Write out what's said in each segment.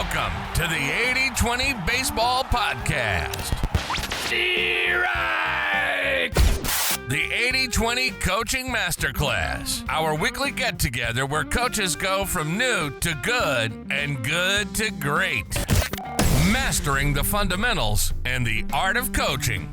Welcome to the 80-20 Baseball Podcast. Strike! The 80-20 Coaching Masterclass, our weekly get-together where coaches go from new to good and good to great. Mastering the fundamentals and the art of coaching.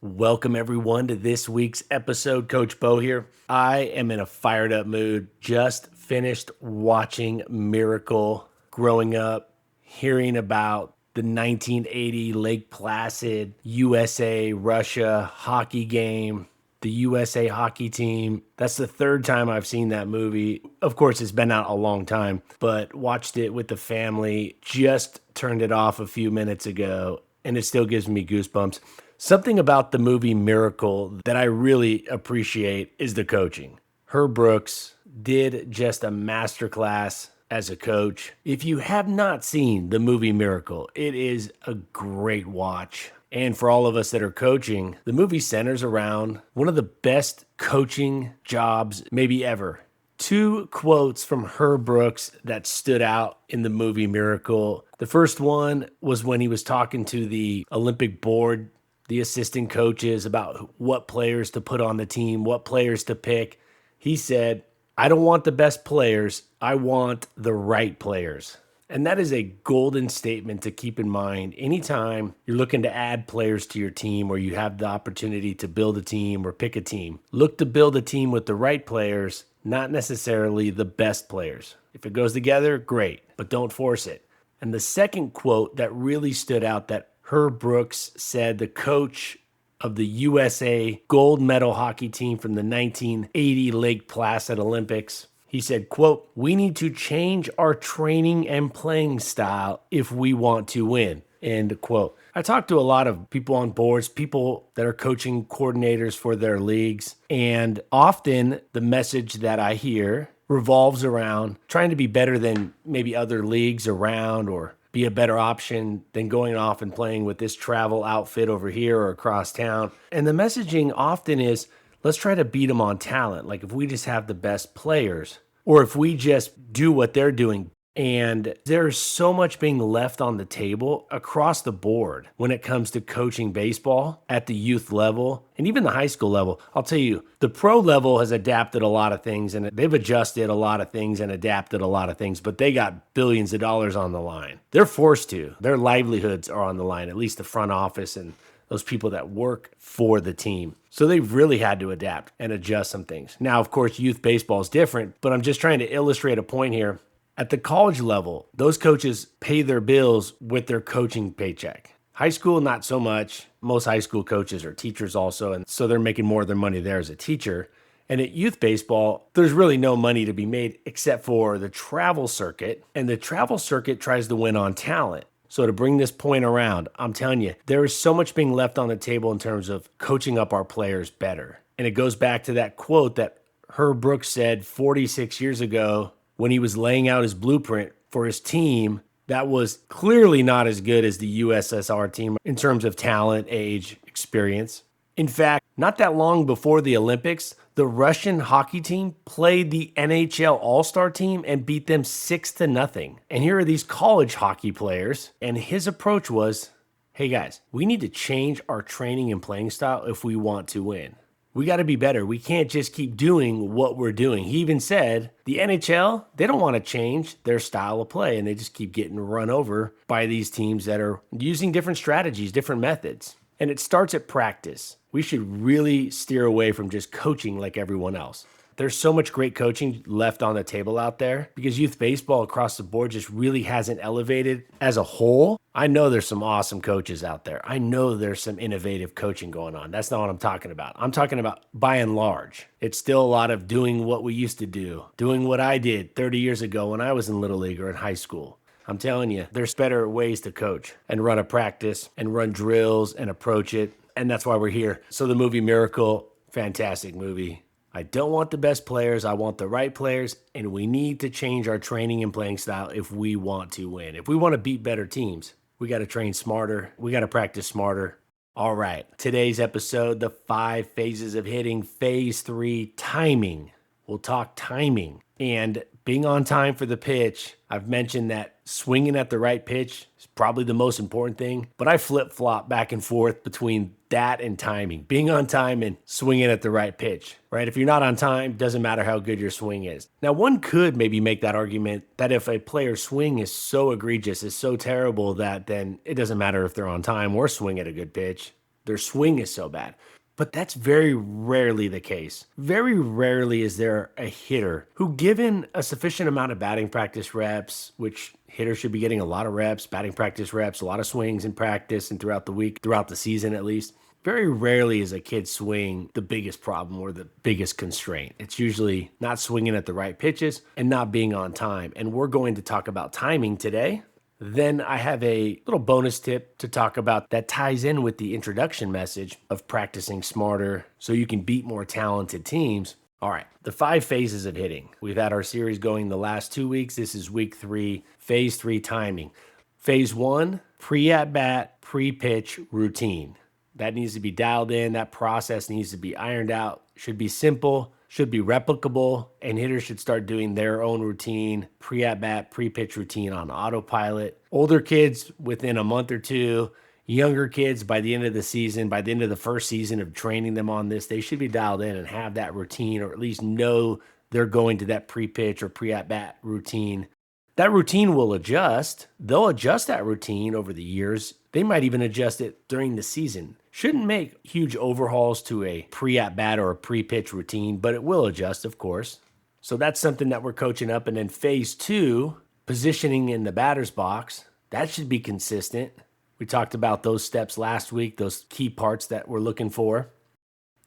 Welcome, everyone, to this week's episode. Coach Bo here. I am in a fired up mood. Just finished watching Miracle growing up, hearing about the 1980 Lake Placid USA-Russia hockey game, the USA hockey team. That's the third time I've seen that movie. Of course, it's been out a long time, but watched it with the family. Just turned it off a few minutes ago, and it still gives me goosebumps. Something about the movie Miracle that I really appreciate is the coaching. Herb Brooks did just a masterclass as a coach. If you have not seen the movie Miracle, it is a great watch. And for all of us that are coaching, the movie centers around one of the best coaching jobs maybe ever. Two quotes from Herb Brooks that stood out in the movie Miracle. The first one was when he was talking to the Olympic board, the assistant coaches, about what players to put on the team, what players to pick. He said, I don't want the best players, I want the right players. And that is a golden statement to keep in mind anytime you're looking to add players to your team or you have the opportunity to build a team or pick a team. Look to build a team with the right players, not necessarily the best players. If it goes together, great, but don't force it. And the second quote that really stood out that Herb Brooks said, the coach of the USA gold medal hockey team from the 1980 Lake Placid Olympics, he said, quote, "We need to change our training and playing style if we want to win," end quote. I talked to a lot of people on boards, people that are coaching coordinators for their leagues, and often the message that I hear revolves around trying to be better than maybe other leagues around or be a better option than going off and playing with this travel outfit over here or across town. And the messaging often is, let's try to beat them on talent. Like if we just have the best players or if we just do what they're doing. And there's so much being left on the table across the board when it comes to coaching baseball at the youth level and even the high school level. I'll tell you, the pro level has adapted a lot of things and they've adjusted a lot of things and adapted a lot of things, but they got billions of dollars on the line. They're forced to. Their livelihoods are on the line, at least the front office and those people that work for the team. So they've really had to adapt and adjust some things. Now, of course, youth baseball is different, but I'm just trying to illustrate a point here. At the college level, those coaches pay their bills with their coaching paycheck. High school, not so much. Most high school coaches are teachers also, and so they're making more of their money there as a teacher. And at youth baseball, there's really no money to be made except for the travel circuit, and the travel circuit tries to win on talent. So to bring this point around, I'm telling you, there is so much being left on the table in terms of coaching up our players better. And it goes back to that quote that Herb Brooks said 46 years ago when he was laying out his blueprint for his team that was clearly not as good as the USSR team in terms of talent, age, experience. In fact, not that long before the Olympics, the Russian hockey team played the NHL All-Star team and beat them 6-0. And here are these college hockey players, and his approach was, hey guys, we need to change our training and playing style if we want to win. We got to be better. We can't just keep doing what we're doing. He even said the NHL, they don't want to change their style of play, and they just keep getting run over by these teams that are using different strategies, different methods. And it starts at practice. We should really steer away from just coaching like everyone else. There's so much great coaching left on the table out there because youth baseball across the board just really hasn't elevated as a whole. I know there's some awesome coaches out there. I know there's some innovative coaching going on. That's not what I'm talking about. I'm talking about by and large. It's still a lot of doing what we used to do, doing what I did 30 years ago when I was in Little League or in high school. I'm telling you, there's better ways to coach and run a practice and run drills and approach it. And that's why we're here. So the movie Miracle, fantastic movie. I don't want the best players. I want the right players. And we need to change our training and playing style if we want to win. If we want to beat better teams, we got to train smarter. We got to practice smarter. All right, today's episode, the 5 phases of hitting, phase 3, timing. We'll talk timing and being on time for the pitch. I've mentioned that swinging at the right pitch is probably the most important thing, but I flip-flop back and forth between that and timing, being on time and swinging at the right pitch, right? If you're not on time, doesn't matter how good your swing is. Now, one could maybe make that argument that if a player's swing is so egregious, is so terrible, that then it doesn't matter if they're on time or swing at a good pitch. Their swing is so bad. But that's very rarely the case. Very rarely is there a hitter who, given a sufficient amount of batting practice reps, which hitters should be getting a lot of reps, batting practice reps, a lot of swings in practice and throughout the week, throughout the season at least, very rarely is a kid's swing the biggest problem or the biggest constraint. It's usually not swinging at the right pitches and not being on time. And we're going to talk about timing today. Then I have a little bonus tip to talk about that ties in with the introduction message of practicing smarter so you can beat more talented teams. All right, the 5 phases of hitting. We've had our series going the last 2 weeks. This is week 3, phase 3 timing. Phase 1, pre-at-bat, pre-pitch routine. That needs to be dialed in. That process needs to be ironed out. Should be simple, should be replicable, and hitters should start doing their own routine, pre-at-bat, pre-pitch routine on autopilot. Older kids within a month or two, younger kids by the end of the season, by the end of the first season of training them on this, they should be dialed in and have that routine, or at least know they're going to that pre-pitch or pre-at-bat routine. That routine will adjust. They'll adjust that routine over the years. They might even adjust it during the season. Shouldn't make huge overhauls to a pre-at-bat or a pre-pitch routine, but it will adjust, of course. So that's something that we're coaching up. And then phase 2, positioning in the batter's box, that should be consistent. We talked about those steps last week, those key parts that we're looking for.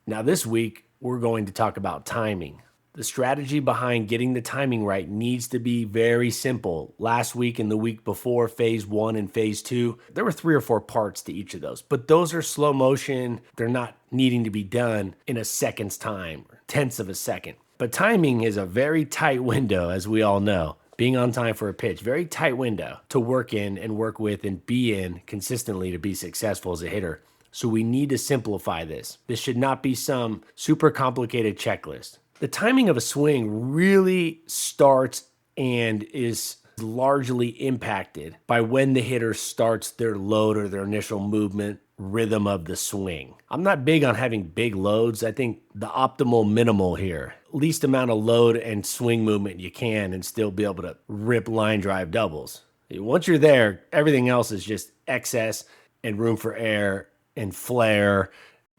Now this week, we're going to talk about timing. The strategy behind getting the timing right needs to be very simple. Last week and the week before, phase 1 and phase 2, there were 3 or 4 parts to each of those, but those are slow motion. They're not needing to be done in a second's time, or tenths of a second. But timing is a very tight window, as we all know. Being on time for a pitch, very tight window to work in and work with and be in consistently to be successful as a hitter. So we need to simplify this. This should not be some super complicated checklist. The timing of a swing really starts and is largely impacted by when the hitter starts their load or their initial movement rhythm of the swing. I'm not big on having big loads. I think the optimal minimal here, least amount of load and swing movement you can and still be able to rip line drive doubles. Once you're there, everything else is just excess and room for air and flare.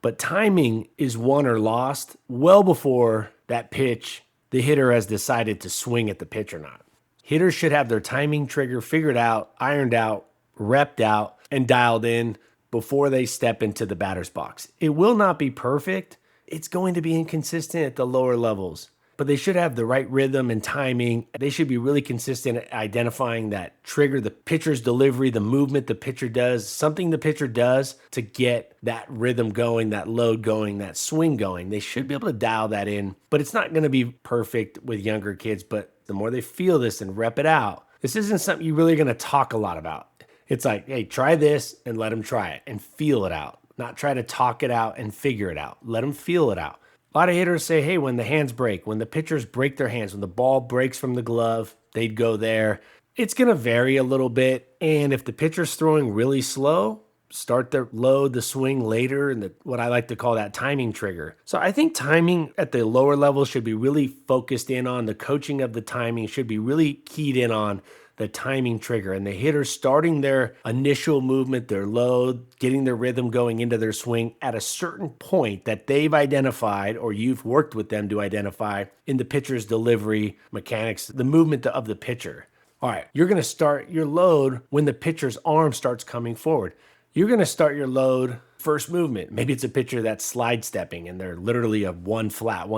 But timing is won or lost well before that pitch the hitter has decided to swing at the pitch or not. Hitters should have their timing trigger figured out, ironed out, repped out, and dialed in before they step into the batter's box. It will not be perfect. It's going to be inconsistent at the lower levels, but they should have the right rhythm and timing. They should be really consistent at identifying that trigger, the pitcher's delivery, the movement the pitcher does, something the pitcher does to get that rhythm going, that load going, that swing going. They should be able to dial that in, but it's not going to be perfect with younger kids. But the more they feel this and rep it out, this isn't something you're really going to talk a lot about. It's like, hey, try this and let them try it and feel it out, not try to talk it out and figure it out. Let them feel it out. A lot of hitters say, hey, when the hands break, when the pitchers break their hands, when the ball breaks from the glove, they'd go there. It's going to vary a little bit. And if the pitcher's throwing really slow, start the load, the swing later, and what I like to call that timing trigger. So I think timing at the lower level should be really focused in on the coaching of the timing, should be really keyed in on the timing trigger and the hitter starting their initial movement, their load, getting their rhythm going into their swing at a certain point that they've identified or you've worked with them to identify in the pitcher's delivery mechanics, the movement of the pitcher. All right, you're going to start your load when the pitcher's arm starts coming forward. You're going to start your load first movement. Maybe it's a pitcher that's slide stepping and they're literally a 1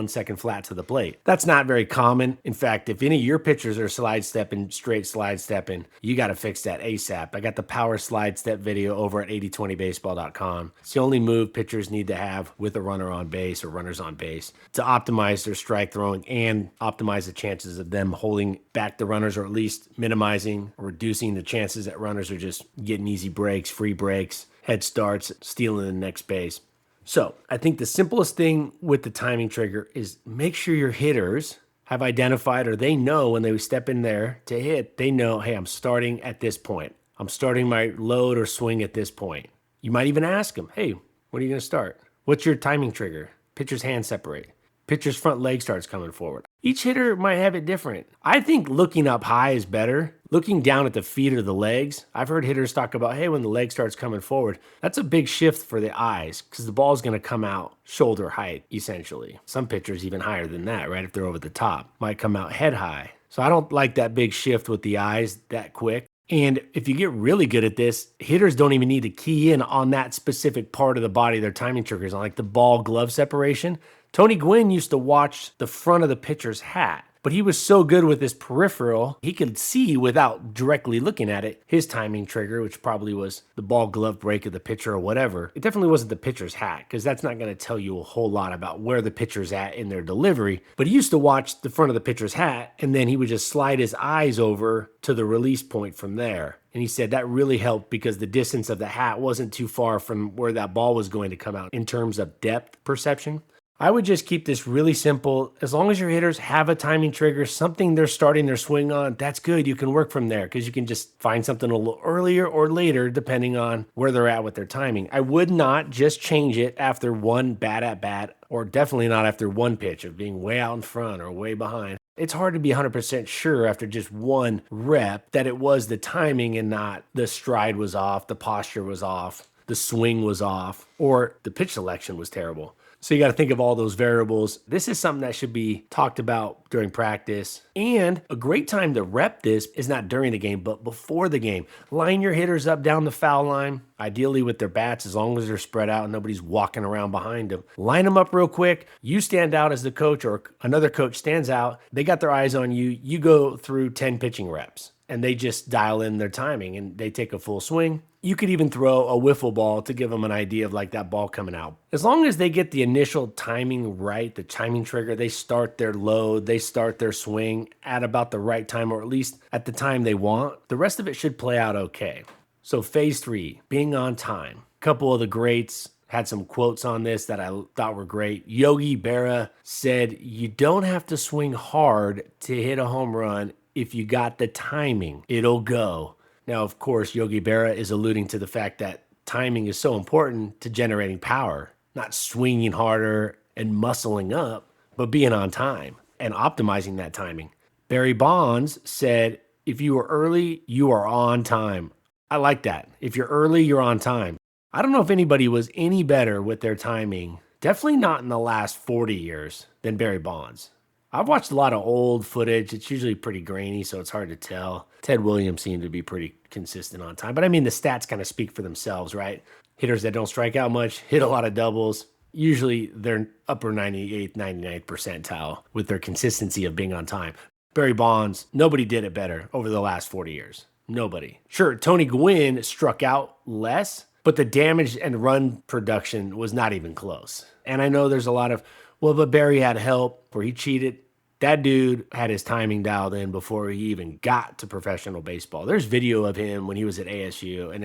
second flat to the plate. That's not very common. In fact, if any of your pitchers are slide stepping, straight slide stepping, you got to fix that ASAP. I got the power slide step video over at 8020baseball.com. It's the only move pitchers need to have with a runner on base or runners on base to optimize their strike throwing and optimize the chances of them holding back the runners, or at least minimizing or reducing the chances that runners are just getting easy breaks, free breaks, head starts, stealing the next base. So I think the simplest thing with the timing trigger is make sure your hitters have identified, or they know when they step in there to hit, they know, hey, I'm starting at this point. I'm starting my load or swing at this point. You might even ask them, hey, when are you going to start? What's your timing trigger? Pitcher's hand separate. Pitcher's front leg starts coming forward. Each hitter might have it different. I think looking up high is better. Looking down at the feet or the legs, I've heard hitters talk about, hey, when the leg starts coming forward, that's a big shift for the eyes because the ball's going to come out shoulder height, essentially. Some pitchers even higher than that, right? If they're over the top, might come out head high. So I don't like that big shift with the eyes that quick. And if you get really good at this, hitters don't even need to key in on that specific part of the body their timing triggers on, like the ball glove separation. Tony Gwynn used to watch the front of the pitcher's hat, but he was so good with his peripheral, he could see without directly looking at it, his timing trigger, which probably was the ball glove break of the pitcher or whatever. It definitely wasn't the pitcher's hat, because that's not going to tell you a whole lot about where the pitcher's at in their delivery. But he used to watch the front of the pitcher's hat, and then he would just slide his eyes over to the release point from there. And he said that really helped because the distance of the hat wasn't too far from where that ball was going to come out in terms of depth perception. I would just keep this really simple. As long as your hitters have a timing trigger, something they're starting their swing on, that's good. You can work from there because you can just find something a little earlier or later depending on where they're at with their timing. I would not just change it after one bad at bat, or definitely not after one pitch of being way out in front or way behind. It's hard to be 100% sure after just one rep that it was the timing and not the stride was off, the posture was off, the swing was off, or the pitch selection was terrible. So you got to think of all those variables. This is something that should be talked about during practice. And a great time to rep this is not during the game, but before the game. Line your hitters up down the foul line, ideally with their bats, as long as they're spread out and nobody's walking around behind them. Line them up real quick. You stand out as the coach or another coach stands out. They got their eyes on you. You go through 10 pitching reps and they just dial in their timing and they take a full swing. You could even throw a wiffle ball to give them an idea of like that ball coming out. As long as they get the initial timing right, the timing trigger, they start their load, they start their swing at about the right time, or at least at the time they want, the rest of it should play out okay. So phase 3, being on time. A couple of the greats had some quotes on this that I thought were great. Yogi Berra said, you don't have to swing hard to hit a home run. If you got the timing, it'll go. Now, of course, Yogi Berra is alluding to the fact that timing is so important to generating power, not swinging harder and muscling up, but being on time and optimizing that timing. Barry Bonds said, if you are early, you are on time. I like that. If you're early, you're on time. I don't know if anybody was any better with their timing, definitely not in the last 40 years, than Barry Bonds. I've watched a lot of old footage. It's usually pretty grainy, so it's hard to tell. Ted Williams seemed to be pretty consistent on time. But I mean, the stats kind of speak for themselves, right? Hitters that don't strike out much, hit a lot of doubles. Usually they're upper 98th, 99th percentile with their consistency of being on time. Barry Bonds, nobody did it better over the last 40 years. Nobody. Sure, Tony Gwynn struck out less, but the damage and run production was not even close. And I know there's a lot of, well, but Barry had help or he cheated. That dude had his timing dialed in before he even got to professional baseball. There's video of him when he was at ASU, and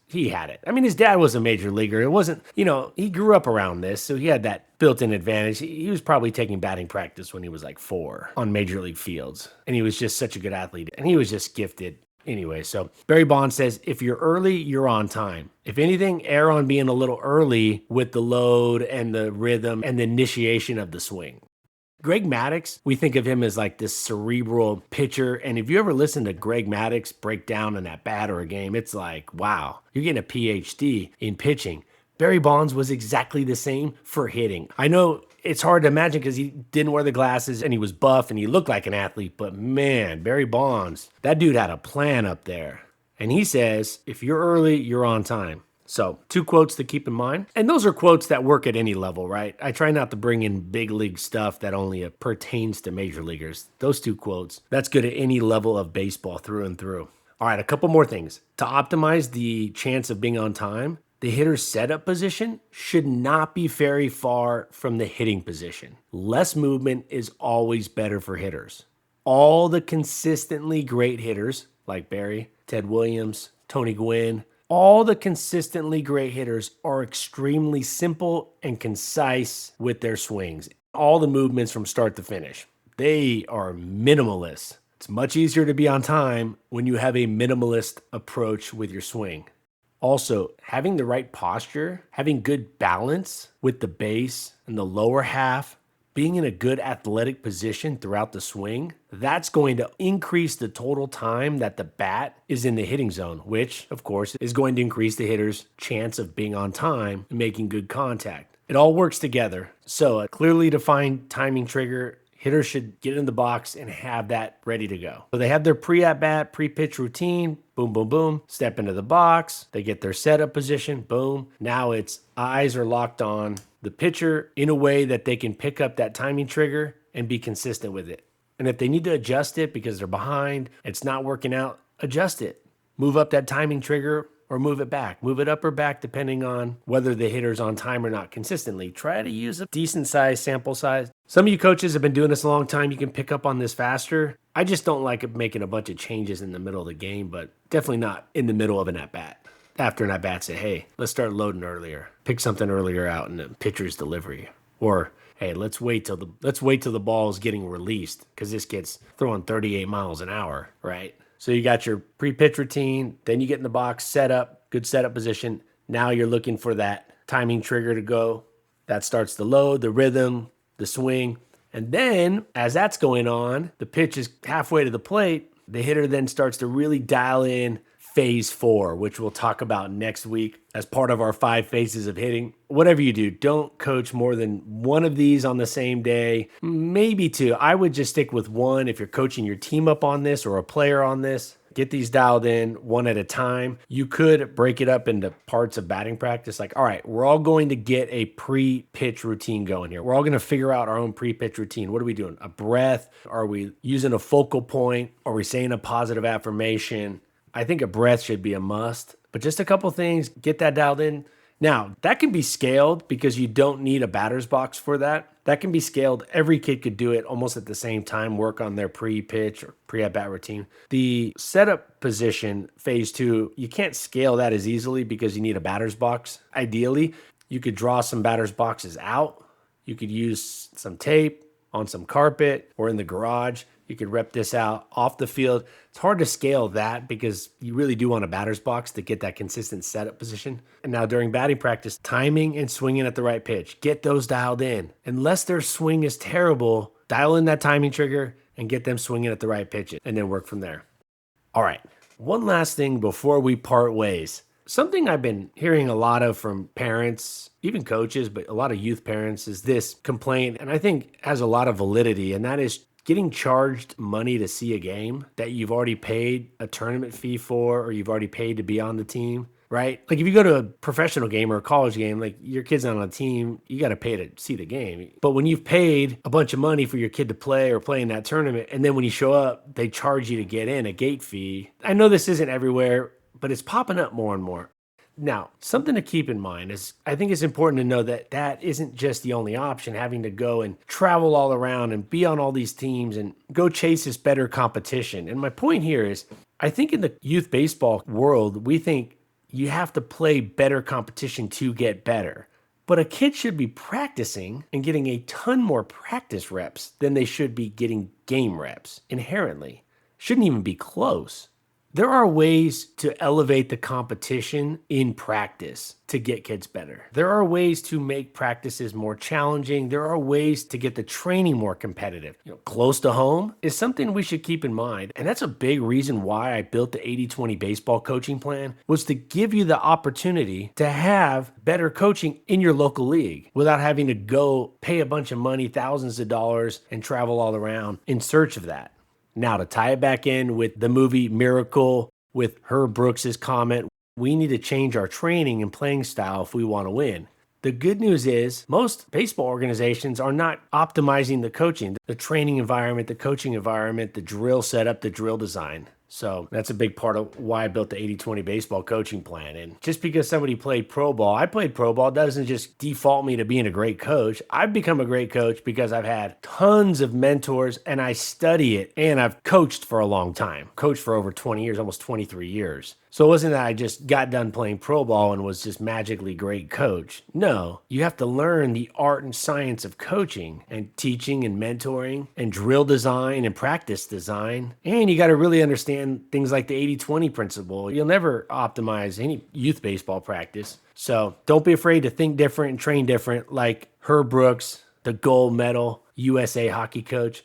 he had it. I mean, his dad was a major leaguer. It wasn't, he grew up around this, so he had that built-in advantage. He was probably taking batting practice when he was like 4 on major league fields, and he was just such a good athlete, and he was just gifted. Anyway, so Barry Bonds says, if you're early, you're on time. If anything, err on being a little early with the load and the rhythm and the initiation of the swing. Greg Maddux, we think of him as like this cerebral pitcher. And if you ever listen to Greg Maddux break down an at-bat or a game, it's like, wow, you're getting a PhD in pitching. Barry Bonds was exactly the same for hitting. I know it's hard to imagine because he didn't wear the glasses and he was buff and he looked like an athlete, but man, Barry Bonds, that dude had a plan up there. And he says, if you're early, you're on time. So 2 quotes to keep in mind. And those are quotes that work at any level, right? I try not to bring in big league stuff that only pertains to major leaguers. Those 2 quotes, that's good at any level of baseball through and through. All right, a couple more things. To optimize the chance of being on time, the hitter's setup position should not be very far from the hitting position. Less movement is always better for hitters. All the consistently great hitters, like Barry, Ted Williams, Tony Gwynn, All the consistently great hitters are extremely simple and concise with their swings. All the movements from start to finish. They are minimalist. It's much easier to be on time when you have a minimalist approach with your swing. Also, having the right posture, having good balance with the base and the lower half, being in a good athletic position throughout the swing, that's going to increase the total time that the bat is in the hitting zone, which, of course, is going to increase the hitter's chance of being on time and making good contact. It all works together. So a clearly defined timing trigger, hitters should get in the box and have that ready to go. So they have their pre-at-bat, pre-pitch routine, boom, boom, boom, step into the box, they get their setup position, boom. Now it's eyes are locked on the pitcher in a way that they can pick up that timing trigger and be consistent with it. And if they need to adjust it because they're behind, it's not working out, adjust it. Move up that timing trigger or move it back. Move it up or back depending on whether the hitter's on time or not consistently. Try to use a decent size sample size. Some of you coaches have been doing this a long time. You can pick up on this faster. I just don't like making a bunch of changes in the middle of the game, but definitely not in the middle of an at-bat. After an at-bat, say, hey, let's start loading earlier. Pick something earlier out in the pitcher's delivery. Or, hey, let's wait till the ball is getting released because this gets throwing 38 miles an hour, right? So you got your pre-pitch routine, then you get in the box, set up, good setup position. Now you're looking for that timing trigger to go. That starts the load, the rhythm, the swing. And then as that's going on, the pitch is halfway to the plate. The hitter then starts to really dial in phase 4, which we'll talk about next week as part of our 5 phases of hitting. Whatever you do, don't coach more than one of these on the same day, maybe 2. I would just stick with 1 if you're coaching your team up on this or a player on this. Get these dialed in one at a time. You could break it up into parts of batting practice. Like, all right, we're all going to get a pre-pitch routine going here. We're all going to figure out our own pre-pitch routine. What are we doing? A breath? Are we using a focal point? Are we saying a positive affirmation? I think a breath should be a must, but just a couple things, get that dialed in. Now, that can be scaled because you don't need a batter's box for that. That can be scaled. Every kid could do it almost at the same time, work on their pre-pitch or pre-at-bat routine. The setup position, phase 2, you can't scale that as easily because you need a batter's box. Ideally, you could draw some batter's boxes out. You could use some tape on some carpet or in the garage. You could rep this out off the field. It's hard to scale that because you really do want a batter's box to get that consistent setup position. And now during batting practice, timing and swinging at the right pitch, get those dialed in. Unless their swing is terrible, dial in that timing trigger and get them swinging at the right pitch and then work from there. All right, one last thing before we part ways. Something I've been hearing a lot of from parents, even coaches, but a lot of youth parents is this complaint, and I think has a lot of validity, and that is getting charged money to see a game that you've already paid a tournament fee for or you've already paid to be on the team, right? Like if you go to a professional game or a college game, like your kid's not on a team, you got to pay to see the game. But when you've paid a bunch of money for your kid to play or play in that tournament, and then when you show up, they charge you to get in, a gate fee. I know this isn't everywhere, but it's popping up more and more. Now, something to keep in mind is I think it's important to know that that isn't just the only option, having to go and travel all around and be on all these teams and go chase this better competition. And my point here is I think in the youth baseball world, we think you have to play better competition to get better. But a kid should be practicing and getting a ton more practice reps than they should be getting game reps inherently. Shouldn't even be close. There are ways to elevate the competition in practice to get kids better. There are ways to make practices more challenging. There are ways to get the training more competitive. Close to home is something we should keep in mind. And that's a big reason why I built the 80-20 baseball coaching plan, was to give you the opportunity to have better coaching in your local league without having to go pay a bunch of money, thousands of dollars, and travel all around in search of that. Now, to tie it back in with the movie Miracle, with Herb Brooks's comment, we need to change our training and playing style if we want to win. The good news is most baseball organizations are not optimizing the coaching, the training environment, the coaching environment, the drill setup, the drill design. So that's a big part of why I built the 80-20 baseball coaching plan. And just because somebody played pro ball, I played pro ball, doesn't just default me to being a great coach. I've become a great coach because I've had tons of mentors and I study it, and I've coached for a long time. Coached for over 20 years, almost 23 years. So it wasn't that I just got done playing pro ball and was just magically great coach. No, you have to learn the art and science of coaching and teaching and mentoring and drill design and practice design. And you got to really understand things like the 80-20 principle. You'll never optimize any youth baseball practice. So don't be afraid to think different and train different, like Herb Brooks, the gold medal USA hockey coach.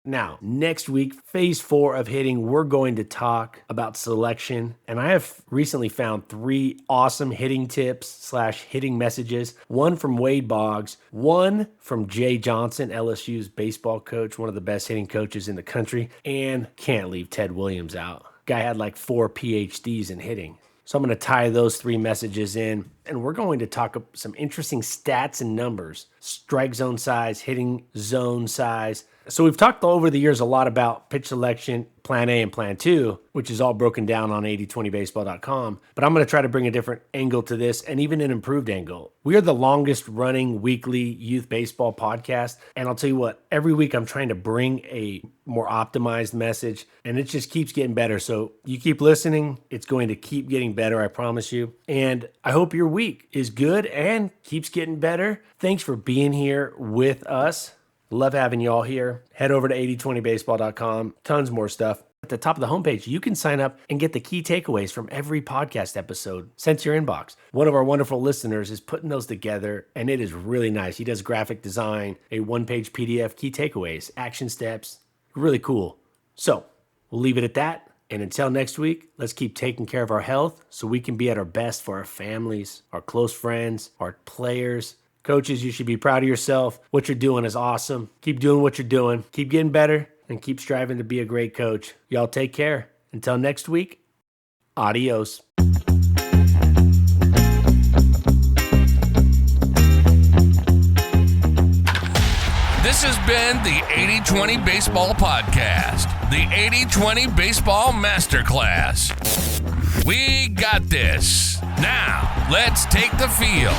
Now, next week, phase 4 of hitting, we're going to talk about selection. And I have recently found 3 awesome hitting tips / hitting messages. One from Wade Boggs, one from Jay Johnson, LSU's baseball coach, one of the best hitting coaches in the country. And can't leave Ted Williams out. Guy had like 4 PhDs in hitting. So I'm going to tie those 3 messages in, and we're going to talk some interesting stats and numbers, strike zone size, hitting zone size. So we've talked over the years a lot about pitch selection, plan A and plan 2, which is all broken down on 8020baseball.com. But I'm going to try to bring a different angle to this and even an improved angle. We are the longest running weekly youth baseball podcast. And I'll tell you what, every week I'm trying to bring a more optimized message, and it just keeps getting better. So you keep listening. It's going to keep getting better, I promise you. And I hope your week is good and keeps getting better. Thanks for being here with us. Love having you all here. Head over to 8020baseball.com. Tons more stuff. At the top of the homepage, you can sign up and get the key takeaways from every podcast episode sent to your inbox. One of our wonderful listeners is putting those together, and it is really nice. He does graphic design, a 1-page PDF, key takeaways, action steps. Really cool. So we'll leave it at that. And until next week, let's keep taking care of our health so we can be at our best for our families, our close friends, our players. Coaches, you should be proud of yourself. What you're doing is awesome. Keep doing what you're doing. Keep getting better and keep striving to be a great coach. Y'all take care. Until next week, adios. This has been the 80-20 Baseball Podcast, the 80-20 Baseball Masterclass. We got this. Now, let's take the field.